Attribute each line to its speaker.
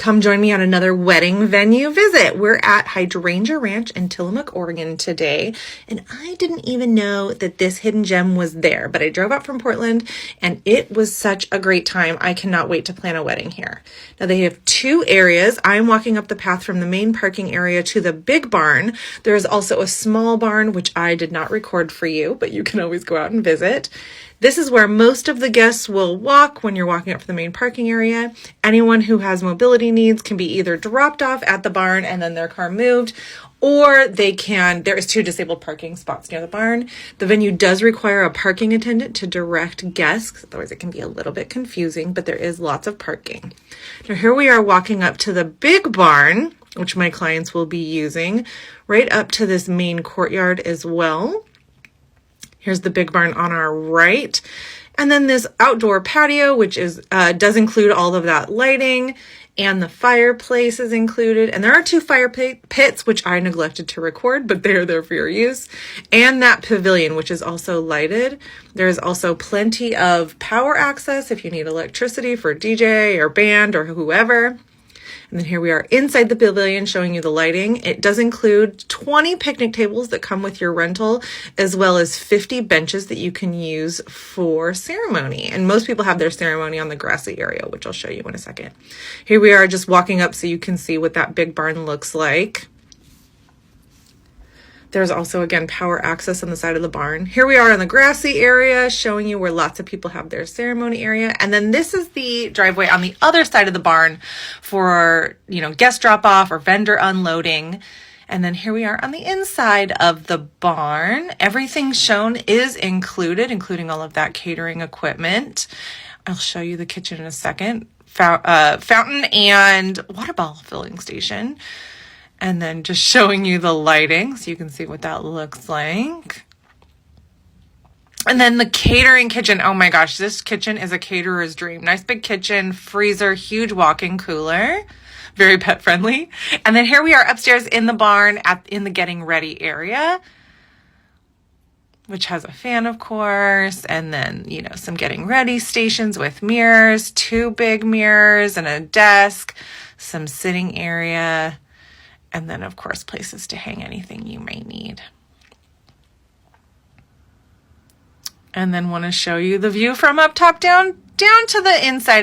Speaker 1: Come join me on another wedding venue visit. We're at Hydrangea Ranch in Tillamook, Oregon today, and I didn't even know that this hidden gem was there, but I drove up from Portland and it was such a great time. I cannot wait to plan a wedding here. Now they have two areas. I'm walking up the path from the main parking area to the big barn. There is also a small barn, which I did not record for you, but you can always go out and visit. This is where most of the guests will walk when you're walking up to the main parking area. Anyone who has mobility needs can be either dropped off at the barn and then their car moved, or there is 2 disabled parking spots near the barn. The venue does require a parking attendant to direct guests, otherwise it can be a little bit confusing, but there is lots of parking. Now here we are walking up to the big barn, which my clients will be using, right up to this main courtyard as well. Here's the big barn on our right. And then this outdoor patio, which does include all of that lighting, and the fireplace is included. And there are 2 fire pits, which I neglected to record, but they're there for your use. And that pavilion, which is also lighted. There's also plenty of power access if you need electricity for DJ or band or whoever. And then here we are inside the pavilion showing you the lighting. It does include 20 picnic tables that come with your rental, as well as 50 benches that you can use for ceremony. And most people have their ceremony on the grassy area, which I'll show you in a second. Here we are just walking up so you can see what that big barn looks like. There's also, again, power access on the side of the barn. Here we are in the grassy area showing you where lots of people have their ceremony area. And then this is the driveway on the other side of the barn for, guest drop off or vendor unloading. And then here we are on the inside of the barn. Everything shown is included, including all of that catering equipment. I'll show you the kitchen in a second. Fountain and water bottle filling station. And then just showing you the lighting so you can see what that looks like. And then the catering kitchen. Oh my gosh, this kitchen is a caterer's dream. Nice big kitchen, freezer, huge walk-in cooler. Very pet friendly. And then here we are upstairs in the barn in the getting ready area, which has a fan, of course, and then, some getting ready stations with mirrors, 2 big mirrors and a desk, some sitting area. And then, of course, places to hang anything you may need. And then want to show you the view from up top down to the inside.